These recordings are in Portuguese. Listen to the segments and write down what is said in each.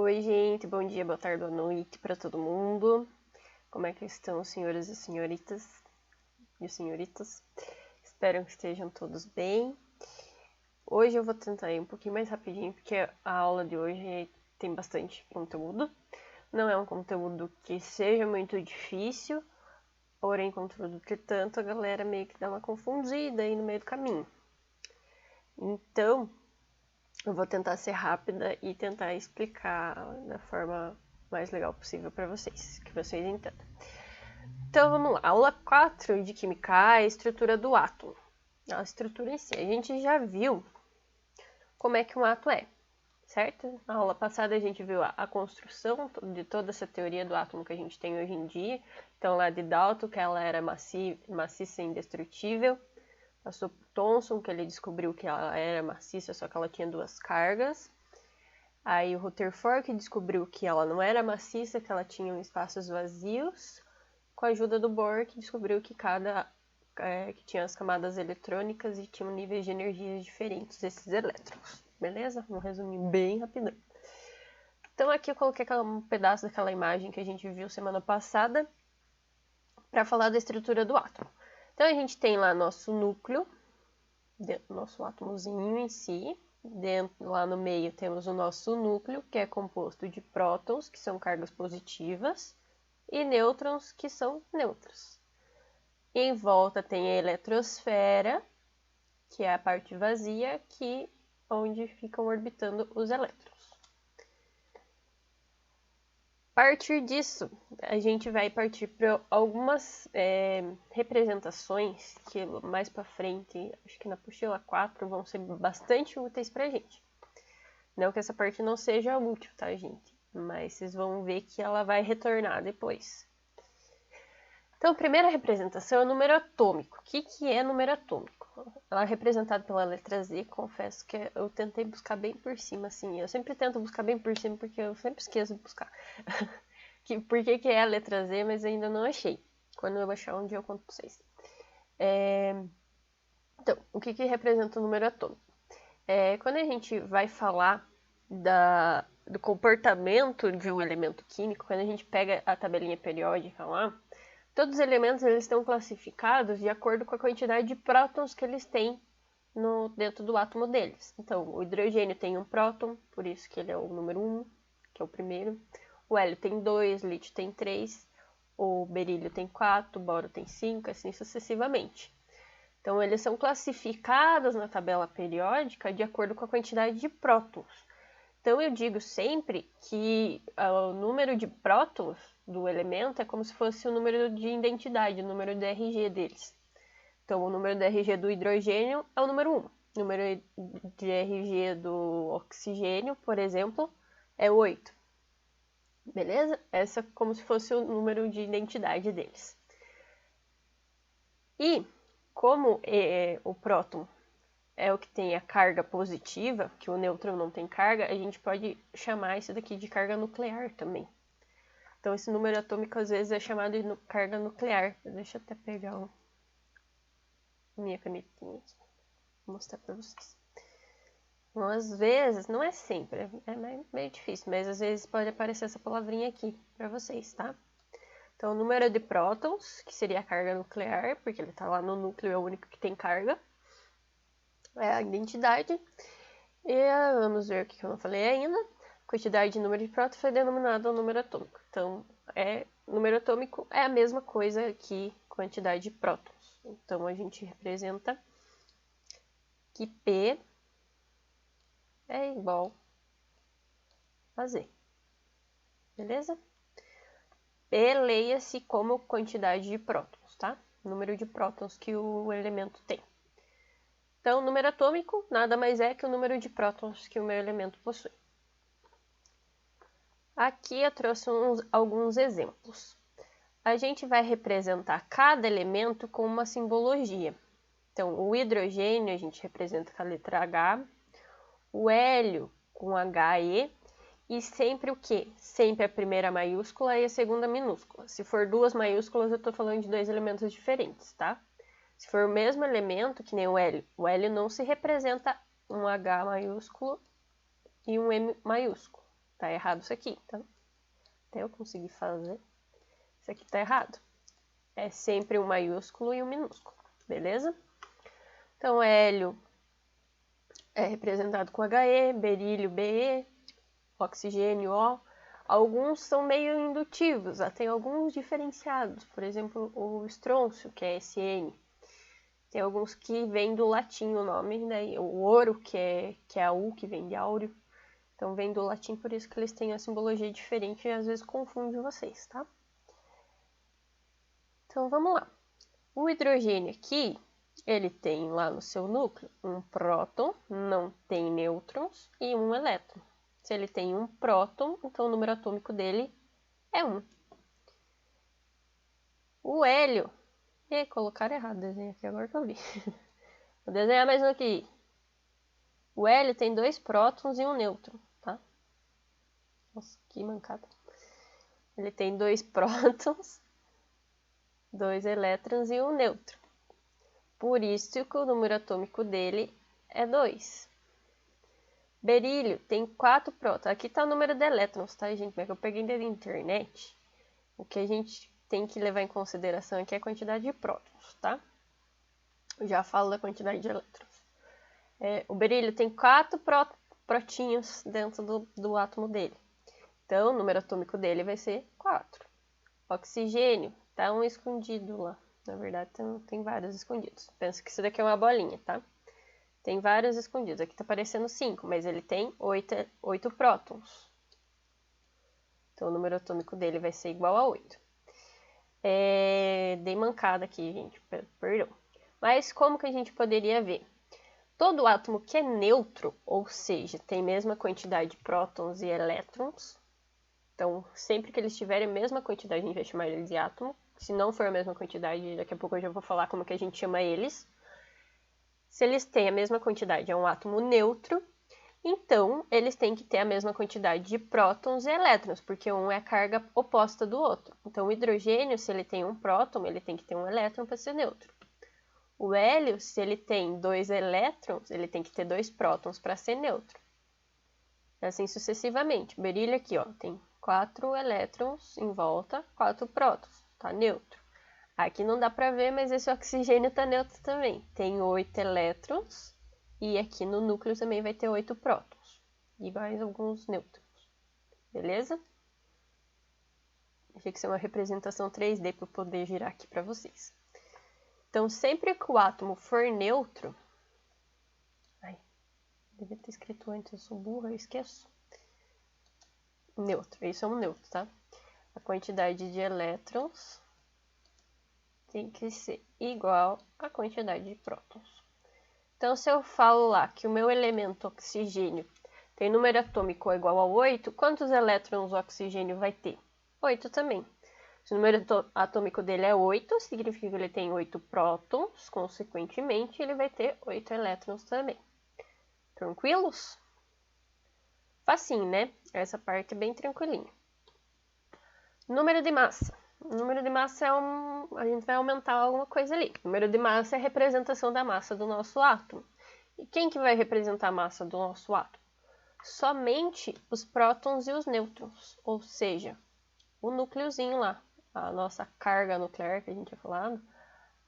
Oi, gente, bom dia, boa tarde, boa noite para todo mundo. Como é que estão, senhoras e senhoritas e senhoritas? Espero que estejam todos bem. Hoje eu vou tentar ir um pouquinho mais rapidinho, porque a aula de hoje tem bastante conteúdo. Não é um conteúdo que seja muito difícil, porém, contudo, tanto a galera meio que dá uma confundida aí no meio do caminho. Então, eu vou tentar ser rápida e tentar explicar da forma mais legal possível para vocês, que vocês entendam. Então vamos lá, aula 4 de Química A, estrutura do átomo. A estrutura em si, a gente já viu como é que um átomo é, certo? Na aula passada a gente viu a construção de toda essa teoria do átomo que a gente tem hoje em dia. Então lá de Dalton, que ela era maciça e indestrutível. Passou por Thomson, que ele descobriu que ela era maciça, só que ela tinha duas cargas. Aí o Rutherford, que descobriu que ela não era maciça, que ela tinha espaços vazios. Com a ajuda do Bohr, que descobriu que que tinha as camadas eletrônicas e tinham níveis de energia diferentes desses elétrons. Beleza? Um resuminho bem rapidão. Então aqui eu coloquei um pedaço daquela imagem que a gente viu semana passada para falar da estrutura do átomo. Então a gente tem lá nosso núcleo, nosso átomozinho em si. Lá no meio temos o nosso núcleo, que é composto de prótons, que são cargas positivas, e nêutrons, que são nêutrons. Em volta tem a eletrosfera, que é a parte vazia, onde ficam orbitando os elétrons. A partir disso, a gente vai partir para algumas representações que mais para frente, acho que na apostila 4, vão ser bastante úteis para a gente. Não que essa parte não seja útil, tá, gente? Mas vocês vão ver que ela vai retornar depois. Então, a primeira representação é o número atômico. O que é número atômico? Ela é representada pela letra Z. Confesso que eu tentei buscar bem por cima, assim. Eu sempre tento buscar bem por cima, porque eu sempre esqueço de buscar. Por que é a letra Z, mas ainda não achei. Quando eu achar um dia eu conto pra vocês. Então, o que representa o número atômico? Quando a gente vai falar do comportamento de um elemento químico, quando a gente pega a tabelinha periódica lá, todos os elementos eles estão classificados de acordo com a quantidade de prótons que eles têm dentro do átomo deles. Então, o hidrogênio tem um próton, por isso que ele é o número 1, que é o primeiro. O hélio tem 2, o lítio tem 3, o berílio tem 4, o boro tem 5, assim sucessivamente. Então, eles são classificados na tabela periódica de acordo com a quantidade de prótons. Então, eu digo sempre que o número de prótons do elemento é como se fosse o número de identidade, o número de RG deles. Então, o número de RG do hidrogênio é o número 1. O número de RG do oxigênio, por exemplo, é 8. Beleza? Essa é como se fosse o número de identidade deles. E, como o próton é o que tem a carga positiva, que o nêutron não tem carga, a gente pode chamar isso daqui de carga nuclear também. Então, esse número atômico às vezes é chamado de carga nuclear. Deixa eu até pegar minha canetinha aqui, vou mostrar para vocês. Então, às vezes, não é sempre, é meio difícil, mas às vezes pode aparecer essa palavrinha aqui para vocês, tá? Então, o número de prótons, que seria a carga nuclear, porque ele está lá no núcleo, é o único que tem carga, é a identidade. E vamos ver o que eu não falei ainda. A quantidade de número de prótons foi denominada o número atômico. Então, número atômico é a mesma coisa que quantidade de prótons. Então, a gente representa que P é igual a Z. Beleza? P leia-se como quantidade de prótons, tá? Número de prótons que o elemento tem. Então, o número atômico nada mais é que o número de prótons que o meu elemento possui. Aqui eu trouxe alguns exemplos. A gente vai representar cada elemento com uma simbologia. Então, o hidrogênio a gente representa com a letra H, o hélio com HE, e sempre o quê? Sempre a primeira maiúscula e a segunda minúscula. Se for duas maiúsculas, eu estou falando de dois elementos diferentes, tá? Se for o mesmo elemento, que nem o hélio não se representa um H maiúsculo e um M maiúsculo. Tá errado isso aqui, tá? Até eu conseguir fazer. Isso aqui tá errado. É sempre um maiúsculo e um minúsculo, beleza? Então, hélio é representado com HE, berílio BE, oxigênio O. Alguns são meio indutivos, tem alguns diferenciados. Por exemplo, o estrôncio, que é SN. Tem alguns que vêm do latim o nome, né? O ouro, que é a U, que vem de áureo. Então, vem do latim, por isso que eles têm a simbologia diferente e às vezes confunde vocês, tá? Então, vamos lá. O hidrogênio aqui, ele tem lá no seu núcleo um próton, não tem nêutrons, e um elétron. Se ele tem um próton, então o número atômico dele é 1. O hélio... colocaram errado o desenho aqui, agora que eu vi. Vou desenhar mais um aqui. O hélio tem 2 prótons e um nêutron, tá? Nossa, que mancada. Ele tem 2 prótons, 2 elétrons e um nêutron. Por isso que o número atômico dele é 2. Berílio tem 4 prótons. Aqui está o número de elétrons, tá, gente? Mas eu peguei da internet. O que a gente tem que levar em consideração aqui é a quantidade de prótons, tá? Eu já falo da quantidade de elétrons. O berílio tem 4 protinhos dentro do átomo dele. Então, o número atômico dele vai ser 4. Oxigênio, tá um escondido lá. Na verdade, tem vários escondidos. Pensa que isso daqui é uma bolinha, tá? Tem vários escondidos. Aqui tá parecendo 5, mas ele tem 8 prótons. Então, o número atômico dele vai ser igual a 8. Dei mancada aqui, gente. Perdão. Mas como que a gente poderia ver? Todo átomo que é neutro, ou seja, tem a mesma quantidade de prótons e elétrons. Então, sempre que eles tiverem a mesma quantidade, a gente vai chamar eles de átomo. Se não for a mesma quantidade, daqui a pouco eu já vou falar como que a gente chama eles. Se eles têm a mesma quantidade, é um átomo neutro, então eles têm que ter a mesma quantidade de prótons e elétrons, porque um é a carga oposta do outro. Então, o hidrogênio, se ele tem um próton, ele tem que ter um elétron para ser neutro. O hélio, se ele tem 2 elétrons, ele tem que ter 2 prótons para ser neutro. Assim sucessivamente. O berílio aqui, ó, tem 4 elétrons em volta, 4 prótons, tá neutro. Aqui não dá para ver, mas esse oxigênio tá neutro também. Tem 8 elétrons e aqui no núcleo também vai ter 8 prótons e mais alguns nêutrons. Beleza? Achei que isso é uma representação 3D para eu poder girar aqui para vocês. Então, sempre que o átomo for neutro... devia ter escrito antes, eu sou burra, eu esqueço. Neutro, isso é um neutro, tá? A quantidade de elétrons tem que ser igual à quantidade de prótons. Então, se eu falo lá que o meu elemento oxigênio tem número atômico igual a 8, quantos elétrons o oxigênio vai ter? 8 também. Se o número atômico dele é 8, significa que ele tem 8 prótons, consequentemente, ele vai ter 8 elétrons também. Tranquilos? Facinho, né? Essa parte é bem tranquilinha. Número de massa. O número de massa a gente vai aumentar alguma coisa ali. O número de massa é a representação da massa do nosso átomo. E quem que vai representar a massa do nosso átomo? Somente os prótons e os nêutrons, ou seja, o núcleozinho lá, a nossa carga nuclear que a gente tinha falado,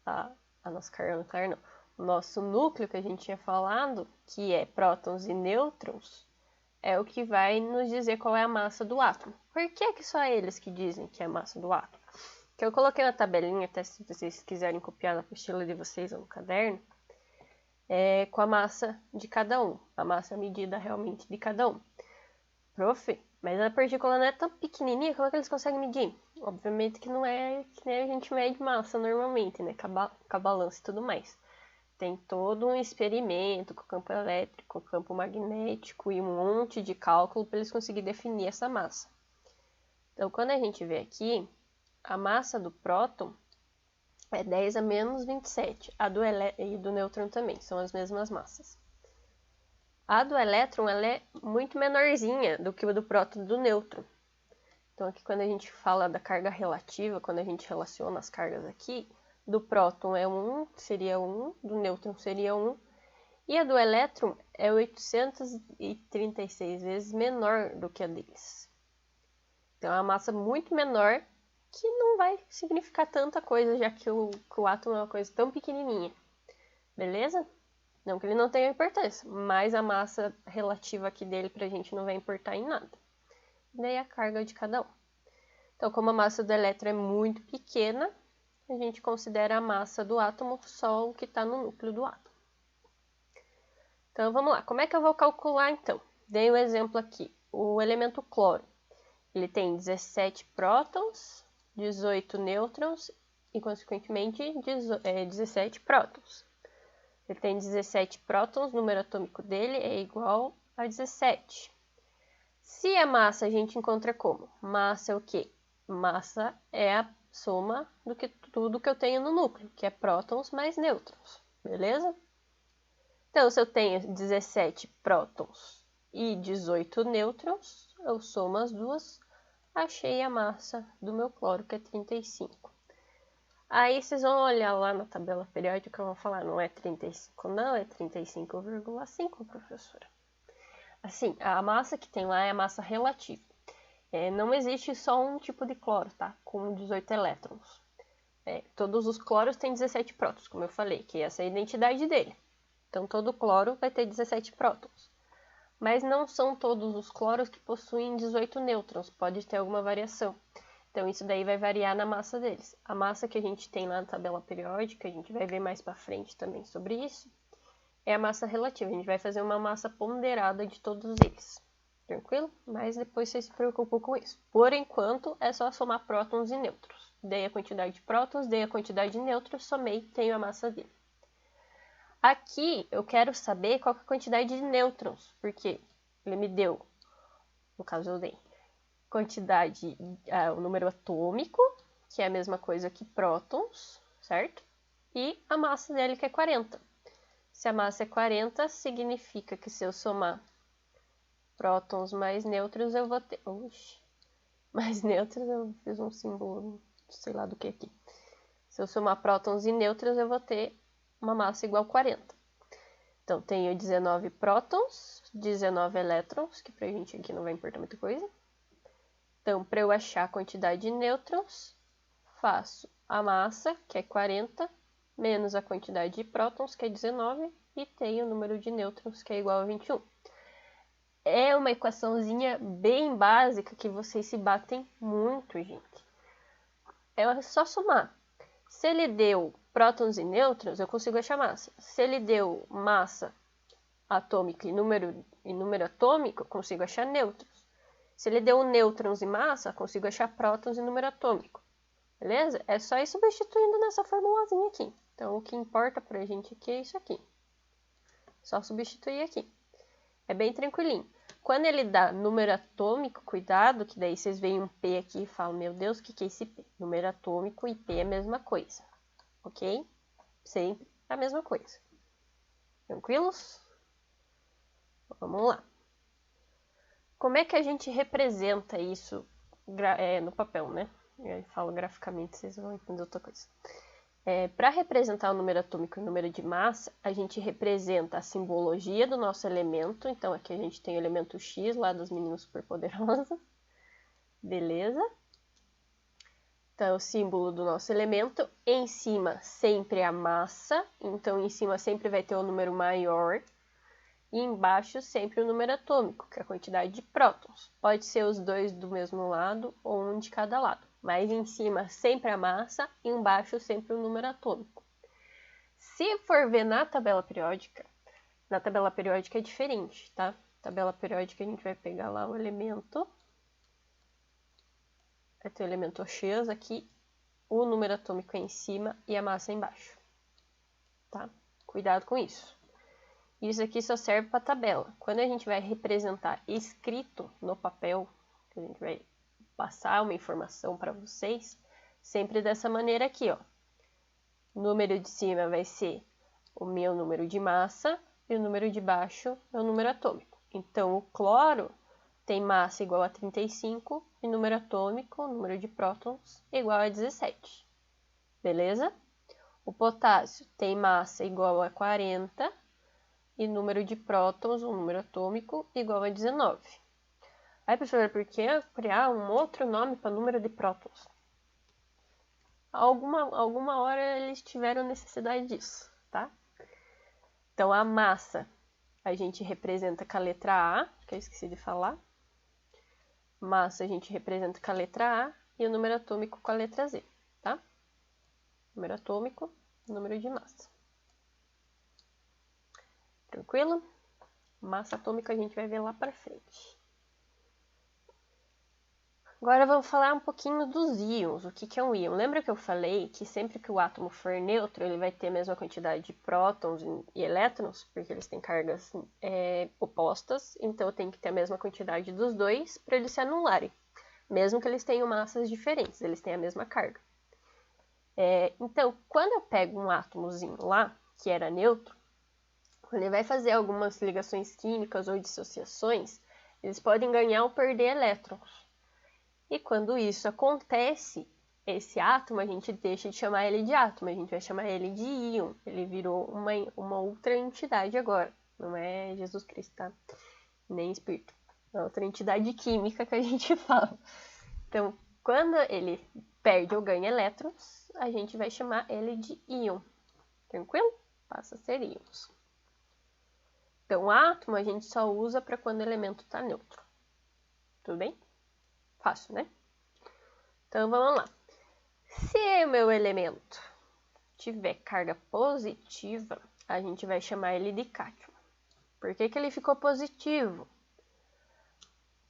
a nossa carga nuclear não, o nosso núcleo que a gente tinha falado, que é prótons e nêutrons, é o que vai nos dizer qual é a massa do átomo. Por que só eles que dizem que é a massa do átomo? Que eu coloquei na tabelinha, até se vocês quiserem copiar na apostila de vocês ou no caderno, com a massa de cada um, a massa medida realmente de cada um. Prof, mas a partícula não é tão pequenininha, como é que eles conseguem medir? Obviamente que não é que nem a gente mede massa normalmente, né, com a balança e tudo mais. Tem todo um experimento com campo elétrico, campo magnético e um monte de cálculo para eles conseguirem definir essa massa. Então, quando a gente vê aqui, a massa do próton é 10 a menos 27, a do e do nêutron também, são as mesmas massas. A do elétron ela é muito menorzinha do que a do próton e do nêutron. Então, aqui quando a gente fala da carga relativa, quando a gente relaciona as cargas aqui, do próton é 1, seria 1, do nêutron seria 1, e a do elétron é 836 vezes menor do que a deles. Então, é uma massa muito menor que não vai significar tanta coisa, já que o átomo é uma coisa tão pequenininha. Beleza? Não que ele não tenha importância, mas a massa relativa aqui dele pra gente não vai importar em nada. Daí a carga de cada um. Então, como a massa do elétron é muito pequena, a gente considera a massa do átomo só o que está no núcleo do átomo. Então, vamos lá. Como é que eu vou calcular, então? Dei um exemplo aqui. O elemento cloro. Ele tem 17 prótons, 18 nêutrons e, consequentemente, 17 prótons. Ele tem 17 prótons, o número atômico dele é igual a 17. Se a massa a gente encontra como? Massa é o quê? Massa é a soma do que tudo que eu tenho no núcleo, que é prótons mais nêutrons, beleza? Então, se eu tenho 17 prótons e 18 nêutrons, eu somo as duas, achei a massa do meu cloro, que é 35. Aí vocês vão olhar lá na tabela periódica e vão falar, não é 35 não, é 35,5, professora. Assim, a massa que tem lá é a massa relativa. Não existe só um tipo de cloro, tá? Com 18 elétrons. Todos os cloros têm 17 prótons, como eu falei, que essa é a identidade dele. Então, todo cloro vai ter 17 prótons. Mas não são todos os cloros que possuem 18 nêutrons, pode ter alguma variação. Então, isso daí vai variar na massa deles. A massa que a gente tem lá na tabela periódica, a gente vai ver mais pra frente também sobre isso, é a massa relativa. A gente vai fazer uma massa ponderada de todos eles. Tranquilo? Mas depois vocês se preocupam com isso. Por enquanto, é só somar prótons e nêutrons. Dei a quantidade de prótons, dei a quantidade de nêutrons, somei, tenho a massa dele. Aqui, eu quero saber qual é a quantidade de nêutrons, porque ele me deu, no caso eu dei, quantidade, o número atômico, que é a mesma coisa que prótons, certo? E a massa dele, que é 40. Se a massa é 40, significa que se eu somar prótons mais nêutrons, eu vou ter... Oxi. Mais nêutrons, eu fiz um símbolo, sei lá do que aqui. Se eu somar prótons e nêutrons, eu vou ter uma massa igual a 40. Então, tenho 19 prótons, 19 elétrons, que pra gente aqui não vai importar muita coisa. Então, para eu achar a quantidade de nêutrons, faço a massa, que é 40, menos a quantidade de prótons, que é 19, e tenho o número de nêutrons, que é igual a 21. É uma equaçãozinha bem básica que vocês se batem muito, gente. É só somar. Se ele deu prótons e nêutrons, eu consigo achar massa. Se ele deu massa atômica e número atômico, eu consigo achar nêutrons. Se ele deu nêutrons e massa, eu consigo achar prótons e número atômico. Beleza? É só ir substituindo nessa formulazinha aqui. Então, o que importa pra gente aqui é isso aqui. Só substituir aqui. É bem tranquilinho. Quando ele dá número atômico, cuidado, que daí vocês veem um P aqui e falam, meu Deus, o que é esse P? Número atômico e P é a mesma coisa. Ok? Sempre a mesma coisa. Tranquilos? Vamos lá. Como é que a gente representa isso no papel, né? Eu falo graficamente, vocês vão entender outra coisa. Para representar o número atômico e o número de massa, a gente representa a simbologia do nosso elemento. Então, aqui a gente tem o elemento X, lá das meninas superpoderosas. Beleza? Então, o símbolo do nosso elemento. Em cima, sempre a massa. Então, em cima sempre vai ter o número maior. E embaixo, sempre o número atômico, que é a quantidade de prótons. Pode ser os dois do mesmo lado ou um de cada lado. Mas em cima sempre a massa, e embaixo sempre o número atômico. Se for ver na tabela periódica é diferente, tá? Tabela periódica a gente vai pegar lá o elemento. Vai ter o elemento X aqui, o número atômico é em cima e a massa é embaixo. Tá? Cuidado com isso. Isso aqui só serve para tabela. Quando a gente vai representar escrito no papel, que a gente vai passar uma informação para vocês, sempre dessa maneira aqui, ó. O número de cima vai ser o meu número de massa e o número de baixo é o número atômico. Então, o cloro tem massa igual a 35 e número atômico, número de prótons, igual a 17. Beleza? O potássio tem massa igual a 40, e número de prótons, um número atômico, igual a 19. Aí, professora, por que criar um outro nome para número de prótons? Alguma hora eles tiveram necessidade disso, tá? Então, a massa a gente representa com a letra A, que eu esqueci de falar. Massa a gente representa com a letra A e o número atômico com a letra Z, tá? Número atômico, número de massa. Tranquilo? Massa atômica a gente vai ver lá pra frente. Agora vamos falar um pouquinho dos íons. O que é um íon? Lembra que eu falei que sempre que o átomo for neutro, ele vai ter a mesma quantidade de prótons e elétrons, porque eles têm cargas opostas, então tem que ter a mesma quantidade dos dois para eles se anularem. Mesmo que eles tenham massas diferentes, eles têm a mesma carga. Então, quando eu pego um átomozinho lá, que era neutro, quando ele vai fazer algumas ligações químicas ou dissociações, eles podem ganhar ou perder elétrons. E quando isso acontece, esse átomo, a gente deixa de chamar ele de átomo, a gente vai chamar ele de íon. Ele virou uma outra entidade agora. Não é Jesus Cristo, tá? Nem espírito. É outra entidade química que a gente fala. Então, quando ele perde ou ganha elétrons, a gente vai chamar ele de íon. Tranquilo? Passa a ser íons. Então, o átomo a gente só usa para quando o elemento está neutro. Tudo bem? Fácil, né? Então, vamos lá. Se o meu elemento tiver carga positiva, a gente vai chamar ele de cátion. Por que ele ficou positivo?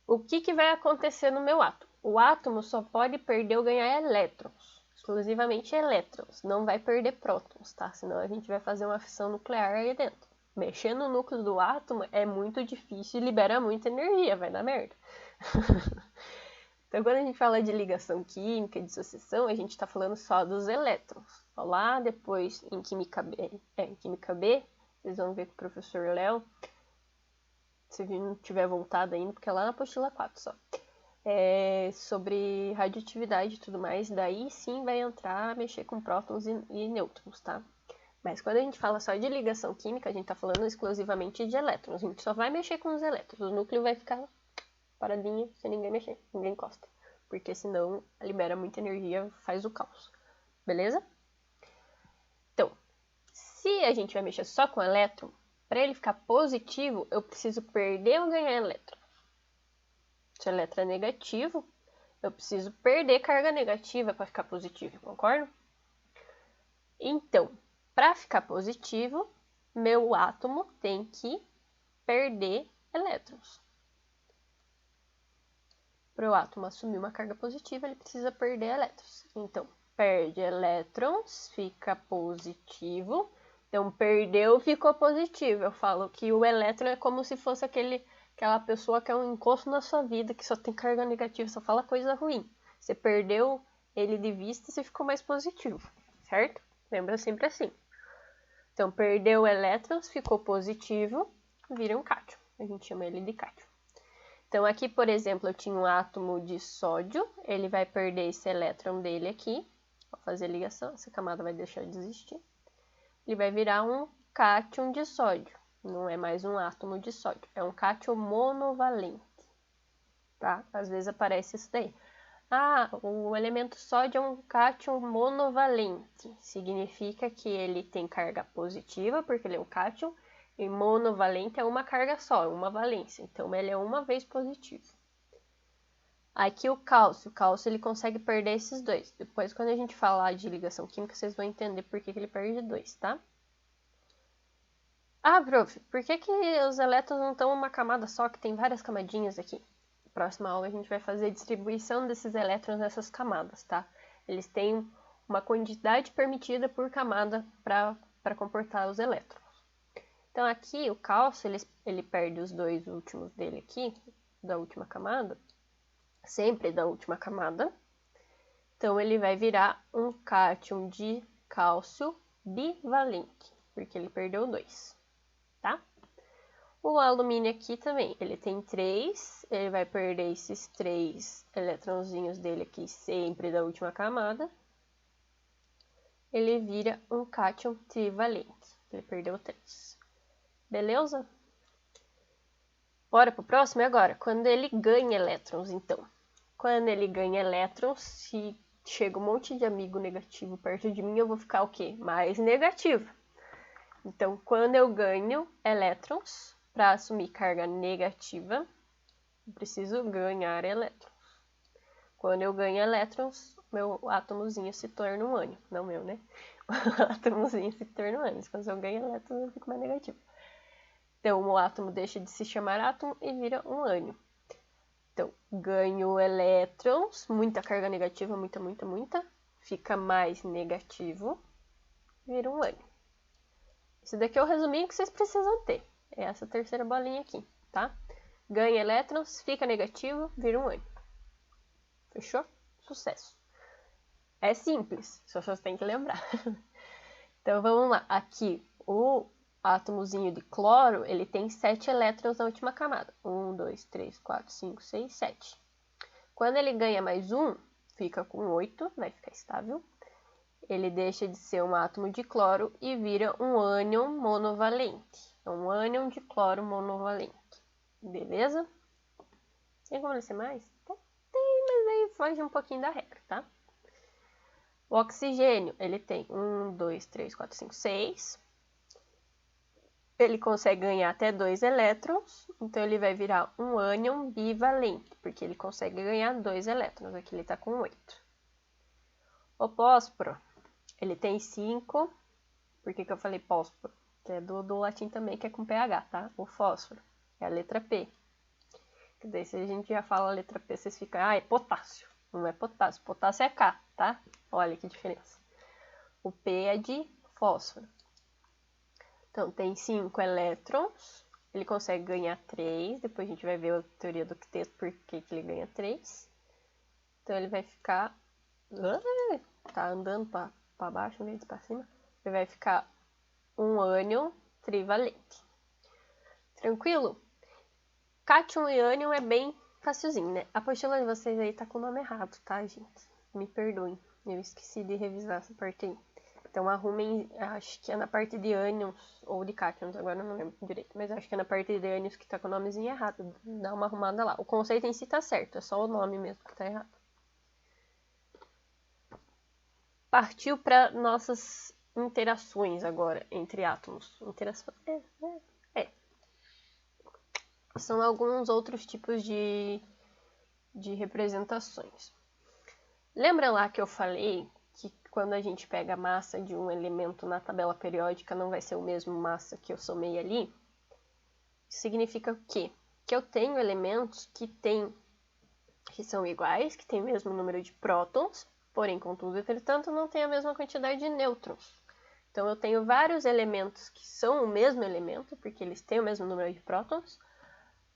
O que vai acontecer no meu átomo? O átomo só pode perder ou ganhar elétrons. Exclusivamente elétrons. Não vai perder prótons, tá? Senão a gente vai fazer uma fissão nuclear aí dentro. Mexer no núcleo do átomo é muito difícil e libera muita energia. Vai dar merda. Então, quando a gente fala de ligação química, dissociação, a gente está falando só dos elétrons. Lá depois, em Química B, vocês vão ver com o professor Léo, se não tiver voltado ainda, porque é lá na apostila 4 só. Sobre radioatividade e tudo mais, daí sim vai entrar, mexer com prótons e nêutrons, tá? Mas quando a gente fala só de ligação química, a gente está falando exclusivamente de elétrons. A gente só vai mexer com os elétrons, o núcleo vai ficar paradinha, sem ninguém mexer, ninguém encosta. Porque senão libera muita energia, faz o caos. Beleza? Então, se a gente vai mexer só com elétron, para ele ficar positivo, eu preciso perder ou ganhar elétron. Se o elétron é negativo, eu preciso perder carga negativa para ficar positivo, concorda? Então, para ficar positivo, meu átomo tem que perder elétrons. Para o átomo assumir uma carga positiva, ele precisa perder elétrons. Então, perde elétrons, fica positivo. Então, perdeu, ficou positivo. Eu falo que o elétron é como se fosse aquela pessoa que é um encosto na sua vida, que só tem carga negativa, só fala coisa ruim. Você perdeu ele de vista, você ficou mais positivo, certo? Lembra sempre assim. Então, perdeu elétrons, ficou positivo, vira um cátion. A gente chama ele de cátion. Então, aqui, por exemplo, eu tinha um átomo de sódio, ele vai perder esse elétron dele aqui, vou fazer a ligação, essa camada vai deixar de existir. Ele vai virar um cátion de sódio, não é mais um átomo de sódio, é um cátion monovalente, tá? Às vezes aparece isso daí. Ah, o elemento sódio é um cátion monovalente, significa que ele tem carga positiva, porque ele é um cátion, e monovalente é uma carga só, uma valência. Então, ele é uma vez positivo. Aqui o cálcio ele consegue perder esses dois. Depois, quando a gente falar de ligação química, vocês vão entender por que ele perde dois, tá? Ah, prof, por que os elétrons não estão uma camada só, que tem várias camadinhas aqui? Na próxima aula, a gente vai fazer a distribuição desses elétrons nessas camadas, tá? Eles têm uma quantidade permitida por camada para comportar os elétrons. Então, aqui, o cálcio, ele perde os dois últimos dele aqui, da última camada, sempre da última camada. Então, ele vai virar um cátion de cálcio bivalente, porque ele perdeu dois, tá? O alumínio aqui também, ele tem 3, ele vai perder esses 3 eletrõezinhos dele aqui, sempre da última camada. Ele vira um cátion trivalente, ele perdeu 3. Beleza? Bora pro próximo? E agora? Quando ele ganha elétrons, então. Quando ele ganha elétrons, se chega um monte de amigo negativo perto de mim, eu vou ficar o quê? Mais negativo. Então, quando eu ganho elétrons, para assumir carga negativa, eu preciso ganhar elétrons. Quando eu ganho elétrons, meu átomozinho se torna um ânion. Não meu, né? O átomozinho se torna um ânion. Quando eu ganho elétrons, eu fico mais negativo. Então, o átomo deixa de se chamar átomo e vira um ânion. Então, ganho elétrons, muita carga negativa, muita, fica mais negativo, vira um ânion. Esse daqui é o resuminho que vocês precisam ter. É essa terceira bolinha aqui, tá? Ganha elétrons, fica negativo, vira um ânion. Fechou? Sucesso. É simples, só vocês têm que lembrar. Então, vamos lá. Aqui, o átomozinho de cloro, ele tem 7 elétrons na última camada. 1, 2, 3, 4, 5, 6, 7. Quando ele ganha mais um, fica com 8, vai ficar estável. Ele deixa de ser um átomo de cloro e vira um ânion monovalente. É um ânion de cloro monovalente. Beleza? Tem como ser mais? Tem, mas aí foge um pouquinho da regra, tá? O oxigênio, ele tem 1, 2, 3, 4, 5, 6. Ele consegue ganhar até 2 elétrons, então ele vai virar um ânion bivalente, porque ele consegue ganhar 2 elétrons. Aqui ele está com 8. O fósforo, ele tem 5. Por que eu falei fósforo? Que é do latim também, que é com pH, tá? O fósforo é a letra P. Que daí, se a gente já fala a letra P, vocês ficam, é potássio. Não é potássio, potássio é K, tá? Olha que diferença. O P é de fósforo. Então, tem 5 elétrons, ele consegue ganhar 3, depois a gente vai ver a teoria do octeto, por que ele ganha 3. Então, ele vai ficar, tá andando para baixo, meio para cima, ele vai ficar um ânion trivalente. Tranquilo? Cátion e ânion é bem facilzinho, né? A apostila de vocês aí tá com o nome errado, tá, gente? Me perdoem, eu esqueci de revisar essa parte aí. Então, arrumem, acho que é na parte de ânions ou de cátions, agora não lembro direito, mas acho que é na parte de ânions que tá com o nomezinho errado. Dá uma arrumada lá. O conceito em si tá certo, é só o nome mesmo que tá errado. Partiu para nossas interações agora entre átomos. Interações. São alguns outros tipos de representações. Lembra lá que eu falei que quando a gente pega a massa de um elemento na tabela periódica não vai ser o mesmo massa que eu somei ali? Isso significa o quê? Que eu tenho elementos que são iguais, que têm o mesmo número de prótons, porém, contudo, entretanto, não tem a mesma quantidade de nêutrons. Então, eu tenho vários elementos que são o mesmo elemento, porque eles têm o mesmo número de prótons,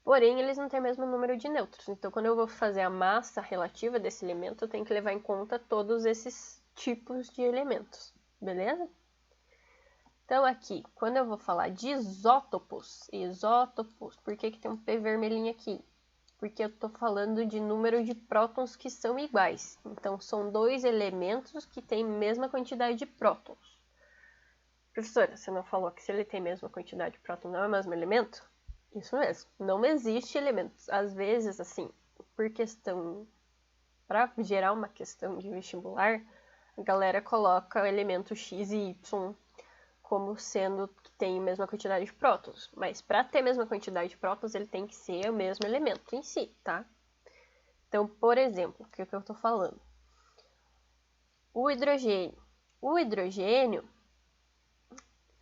porém, eles não têm o mesmo número de nêutrons. Então, quando eu vou fazer a massa relativa desse elemento, eu tenho que levar em conta todos esses tipos de elementos, beleza? Então, aqui, quando eu vou falar de isótopos, por que tem um P vermelhinho aqui? Porque eu estou falando de número de prótons que são iguais. Então, são dois elementos que têm a mesma quantidade de prótons. Professora, você não falou que se ele tem a mesma quantidade de prótons não é o mesmo elemento? Isso mesmo, não existe elementos. Às vezes, assim, por questão, para gerar uma questão de vestibular, a galera coloca o elemento X e Y como sendo que tem a mesma quantidade de prótons. Mas para ter a mesma quantidade de prótons, ele tem que ser o mesmo elemento em si, tá? Então, por exemplo, o que eu estou falando? O hidrogênio. O hidrogênio,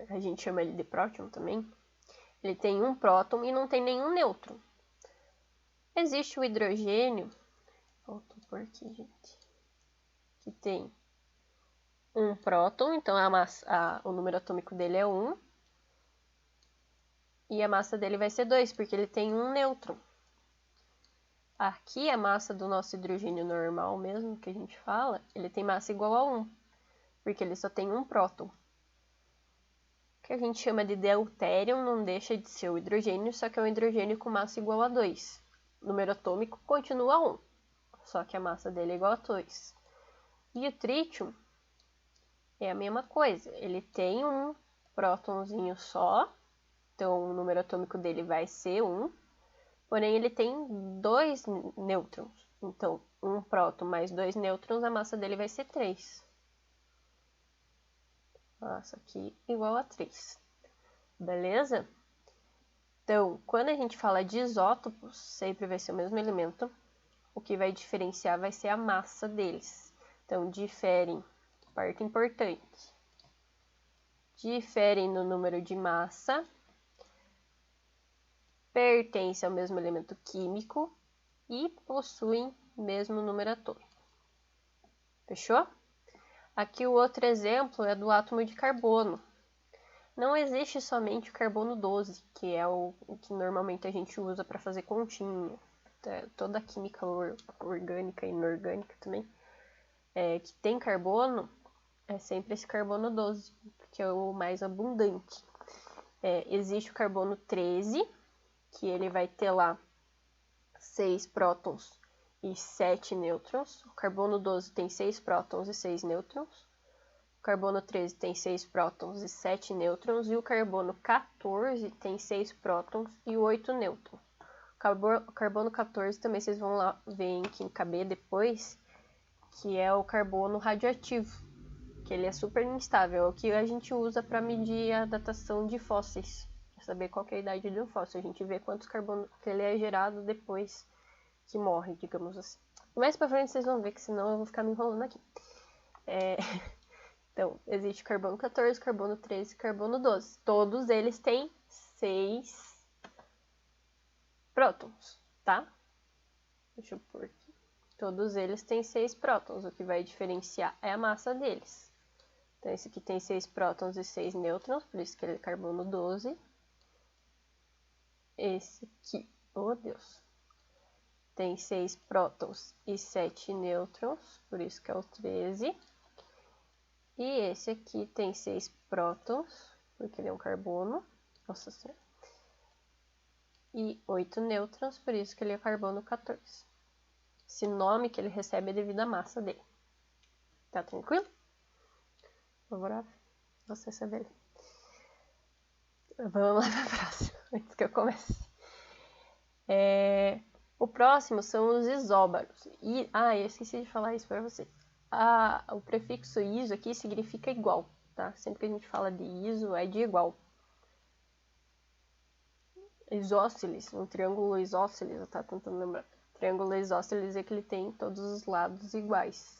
a gente chama ele de próton também, ele tem um próton e não tem nenhum nêutron. Existe o hidrogênio, vou pôr aqui, gente, que tem um próton, então o número atômico dele é 1, e a massa dele vai ser 2, porque ele tem um nêutron. Aqui a massa do nosso hidrogênio normal mesmo, que a gente fala, ele tem massa igual a 1, porque ele só tem um próton. O que a gente chama de deutério não deixa de ser o hidrogênio, só que é um hidrogênio com massa igual a 2. O número atômico continua 1, só que a massa dele é igual a 2. E o trítio é a mesma coisa, ele tem um prótonzinho só, Então, o número atômico dele vai ser 1, porém ele tem 2 nêutrons. Então, 1 próton mais 2 nêutrons, a massa dele vai ser 3. Massa aqui igual a 3. Beleza? Então, quando a gente fala de isótopos, sempre vai ser o mesmo elemento. O que vai diferenciar vai ser a massa deles. Então, diferem, parte importante, diferem no número de massa, pertencem ao mesmo elemento químico e possuem o mesmo número atômico. Fechou? Aqui o outro exemplo é do átomo de carbono. Não existe somente o carbono 12, que é o que normalmente a gente usa para fazer continha. Toda a química orgânica e inorgânica também, que tem carbono, é sempre esse carbono 12, que é o mais abundante. Existe o carbono 13, que ele vai ter lá 6 prótons e 7 nêutrons. O carbono 12 tem 6 prótons e 6 nêutrons. O carbono 13 tem 6 prótons e 7 nêutrons. E o carbono 14 tem 6 prótons e 8 nêutrons. O carbono 14 também vocês vão lá ver aqui em KB depois, que é o carbono radioativo, que ele é super instável, é o que a gente usa para medir a datação de fósseis, para saber qual é a idade de um fóssil. A gente vê quantos carbono que ele é gerado depois que morre, digamos assim. Mais para frente vocês vão ver, que senão eu vou ficar me enrolando aqui. Então, existe carbono 14, carbono 13 e carbono 12. Todos eles têm 6 prótons, tá? Deixa eu pôr aqui. Todos eles têm 6 prótons. O que vai diferenciar é a massa deles. Então, esse aqui tem 6 prótons e 6 nêutrons, por isso que ele é carbono 12. Esse aqui, oh Deus, tem 6 prótons e 7 nêutrons, por isso que é o 13. E esse aqui tem 6 prótons, porque ele é um carbono. Nossa Senhora. E 8 nêutrons, por isso que ele é carbono 14. Esse nome que ele recebe é devido à massa dele. Tá tranquilo? Favorável? Você saber. Vamos lá para a próxima, antes que eu comece. O próximo são os isóbaros. Eu esqueci de falar isso para vocês. O prefixo iso aqui significa igual, tá? Sempre que a gente fala de iso, é de igual. Isósceles, um triângulo isósceles, eu tava tentando lembrar. Triângulo isósceles é que ele tem todos os lados iguais.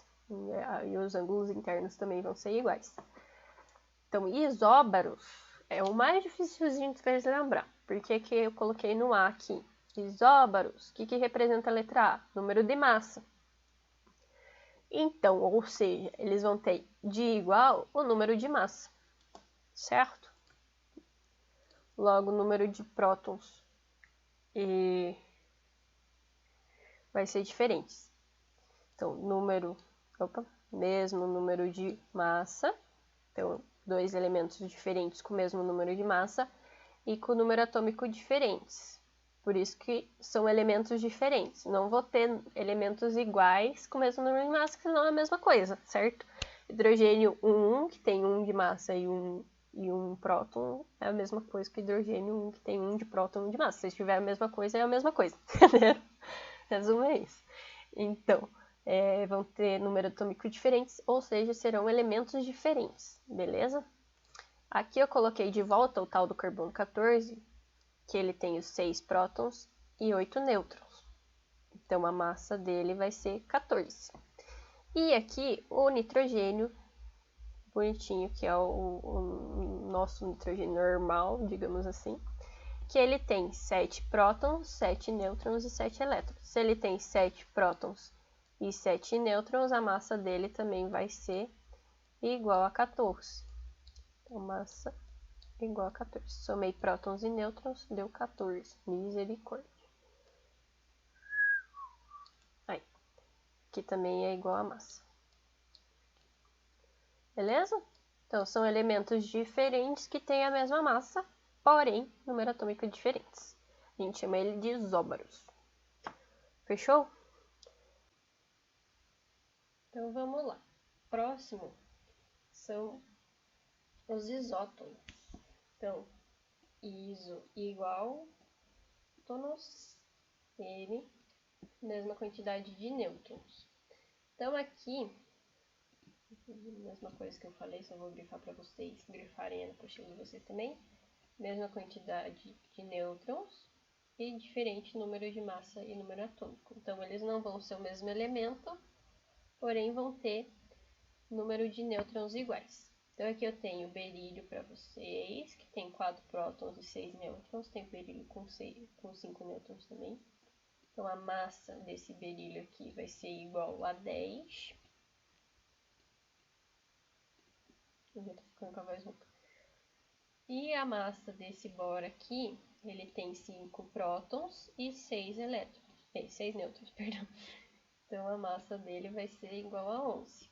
E os ângulos internos também vão ser iguais. Então, isóbaros é o mais dificilzinho de vocês lembrar. Por que que eu coloquei no A aqui? Isóbaros, o que representa a letra A? Número de massa. Então, ou seja, eles vão ter de igual o número de massa, certo? Logo, o número de prótons vai ser diferente. Então, mesmo número de massa. Então, 2 elementos diferentes com o mesmo número de massa e com o número atômico diferentes. Por isso que são elementos diferentes. Não vou ter elementos iguais com o mesmo número de massa, que senão é a mesma coisa, certo? Hidrogênio 1, que tem 1 de massa e um próton, é a mesma coisa que hidrogênio 1, que tem 1 de próton e 1 de massa. Se tiver a mesma coisa, é a mesma coisa. Resumo é isso. Então, vão ter número atômico diferentes, ou seja, serão elementos diferentes, beleza? Aqui eu coloquei de volta o tal do carbono 14, que ele tem os 6 prótons e 8 nêutrons. Então, a massa dele vai ser 14. E aqui, o nitrogênio, bonitinho, que é o nosso nitrogênio normal, digamos assim, que ele tem 7 prótons, 7 nêutrons e 7 elétrons. Se ele tem 7 prótons e 7 nêutrons, a massa dele também vai ser igual a 14. Então, massa igual a 14. Somei prótons e nêutrons, deu 14. Misericórdia. Aí. Aqui também é igual a massa. Beleza? Então, são elementos diferentes que têm a mesma massa, porém, número atômico diferentes. A gente chama ele de isóbaros. Fechou? Então, vamos lá. Próximo são os isótons. Então, iso igual prótons, N, mesma quantidade de nêutrons. Então aqui, mesma coisa que eu falei, só vou grifar para vocês grifarem na apostila de vocês também. Mesma quantidade de nêutrons e diferente número de massa e número atômico. Então eles não vão ser o mesmo elemento, porém vão ter número de nêutrons iguais. Então aqui eu tenho berílio para vocês, que tem 4 prótons e 6 nêutrons. Tem berílio com 5 nêutrons também. Então a massa desse berílio aqui vai ser igual a 10. Eu já tô ficando com a voz rouca. E a massa desse boro aqui, ele tem 5 prótons e 6 elétrons. 6 nêutrons, perdão. Então a massa dele vai ser igual a 11.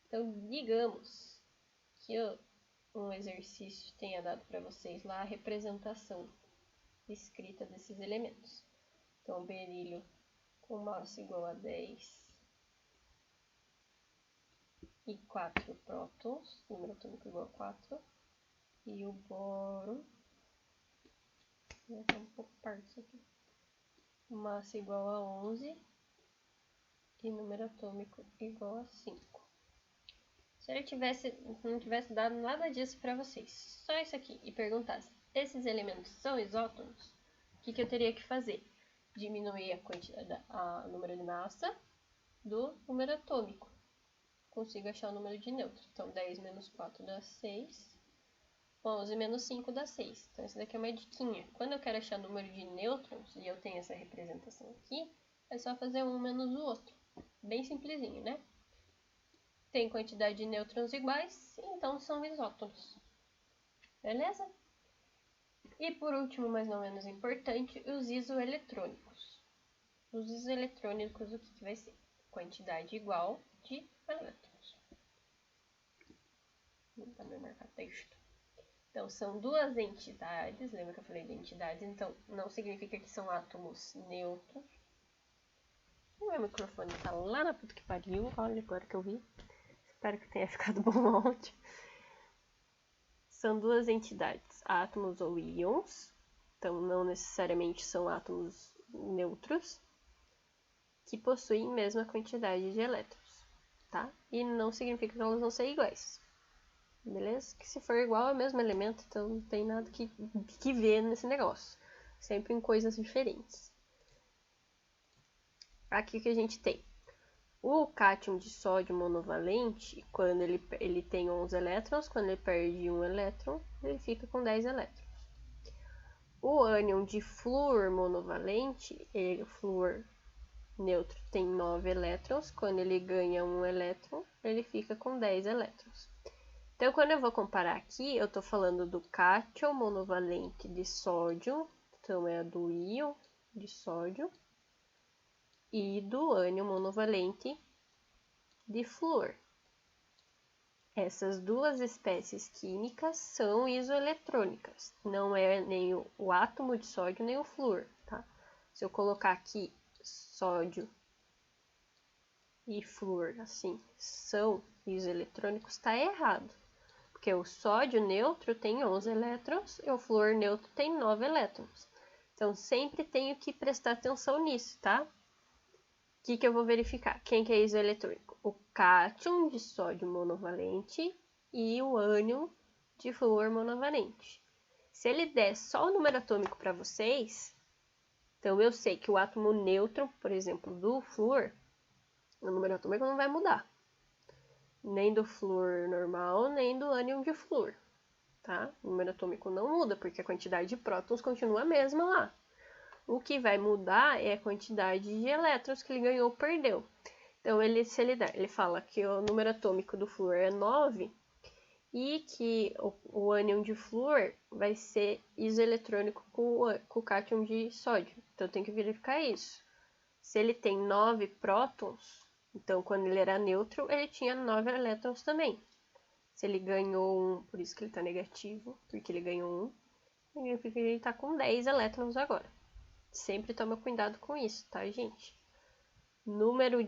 Então, digamos que um exercício tenha dado para vocês lá a representação escrita desses elementos. Então, berílio com massa igual a 10 e 4 prótons, número atômico igual a 4, e o boro, tá um pouco pardo isso aqui, massa igual a 11 e número atômico igual a 5. Se ele não tivesse dado nada disso para vocês, só isso aqui, e perguntasse, esses elementos são isótons? O que eu teria que fazer? Diminuir a quantidade, o número de massa do número atômico. Consigo achar o número de nêutrons. Então, 10 menos 4 dá 6. 11 menos 5 dá 6. Então, essa daqui é uma diquinha. Quando eu quero achar o número de nêutrons, e eu tenho essa representação aqui, é só fazer um menos o outro. Bem simplesinho, né? Tem quantidade de nêutrons iguais, então são isótons. Beleza? E por último, mas não menos importante, os isoeletrônicos. Os isoeletrônicos, o que vai ser? Quantidade igual de elétrons. Vou também marcar texto. Então, são duas entidades, lembra que eu falei de entidades? Então, não significa que são átomos neutros. O meu microfone tá lá na puta que pariu, olha agora que eu vi. Espero que tenha ficado bom o áudio. São duas entidades, átomos ou íons, então não necessariamente são átomos neutros, que possuem a mesma quantidade de elétrons, tá? E não significa que elas vão ser iguais, beleza? Que se for igual é o mesmo elemento, então não tem nada que ver nesse negócio. Sempre em coisas diferentes. Aqui que a gente tem o cátion de sódio monovalente, quando ele tem 11 elétrons, quando ele perde um elétron, ele fica com 10 elétrons. O ânion de flúor monovalente, o flúor neutro tem 9 elétrons, quando ele ganha um elétron, ele fica com 10 elétrons. Então, quando eu vou comparar aqui, eu estou falando do cátion monovalente de sódio, então é do íon de sódio, e do ânion monovalente de flúor. Essas duas espécies químicas são isoeletrônicas, não é nem o átomo de sódio nem o flúor, tá? Se eu colocar aqui sódio e flúor, assim, são isoeletrônicos, está errado. Porque o sódio neutro tem 11 elétrons e o flúor neutro tem 9 elétrons. Então, sempre tenho que prestar atenção nisso, tá? O que eu vou verificar? Quem que é isoeletrônico? O cátion de sódio monovalente e o ânion de flúor monovalente. Se ele der só o número atômico para vocês, então eu sei que o átomo neutro, por exemplo, do flúor, o número atômico não vai mudar. Nem do flúor normal, nem do ânion de flúor. Tá? O número atômico não muda, porque a quantidade de prótons continua a mesma lá. O que vai mudar é a quantidade de elétrons que ele ganhou ou perdeu. Então, ele fala que o número atômico do flúor é 9 e que o ânion de flúor vai ser isoeletrônico com o cátion de sódio. Então, tem que verificar isso. Se ele tem 9 prótons, então quando ele era neutro, ele tinha 9 elétrons também. Se ele ganhou 1, por isso que ele está negativo, porque ele ganhou 1, significa que ele está com 10 elétrons agora. Sempre toma cuidado com isso, tá, gente? Número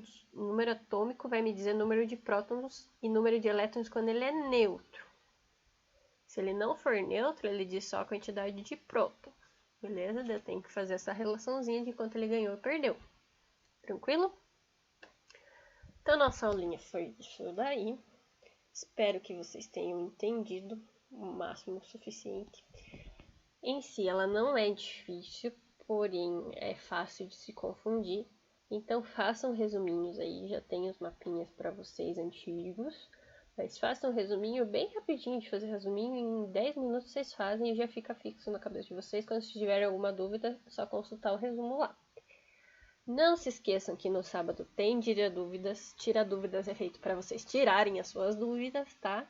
atômico vai me dizer número de prótons e número de elétrons quando ele é neutro. Se ele não for neutro, ele diz só a quantidade de prótons. Beleza? Eu tenho que fazer essa relaçãozinha de quanto ele ganhou ou perdeu. Tranquilo? Então, nossa aulinha foi isso daí. Espero que vocês tenham entendido o máximo suficiente. Em si, ela não é difícil, porém é fácil de se confundir. Então, façam resuminhos aí. Já tem os mapinhas para vocês antigos. Mas façam um resuminho bem rapidinho de fazer resuminho. Em 10 minutos vocês fazem e já fica fixo na cabeça de vocês. Quando vocês tiverem alguma dúvida, é só consultar o resumo lá. Não se esqueçam que no sábado tem Tira Dúvidas. Tira Dúvidas é feito para vocês tirarem as suas dúvidas, tá?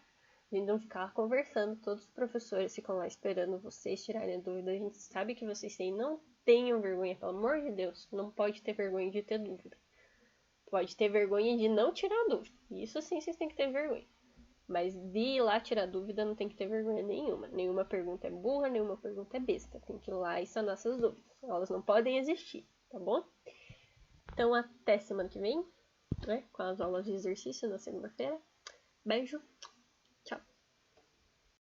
E não ficar conversando. Todos os professores ficam lá esperando vocês tirarem a dúvida. A gente sabe que vocês têm. Não tenham vergonha, pelo amor de Deus. Não pode ter vergonha de ter dúvida. Pode ter vergonha de não tirar a dúvida. Isso sim vocês têm que ter vergonha. Mas de ir lá tirar dúvida não tem que ter vergonha nenhuma. Nenhuma pergunta é burra, nenhuma pergunta é besta. Tem que ir lá e sanar essas dúvidas. Elas não podem existir, tá bom? Então, até semana que vem, né? Com as aulas de exercício na segunda-feira. Beijo!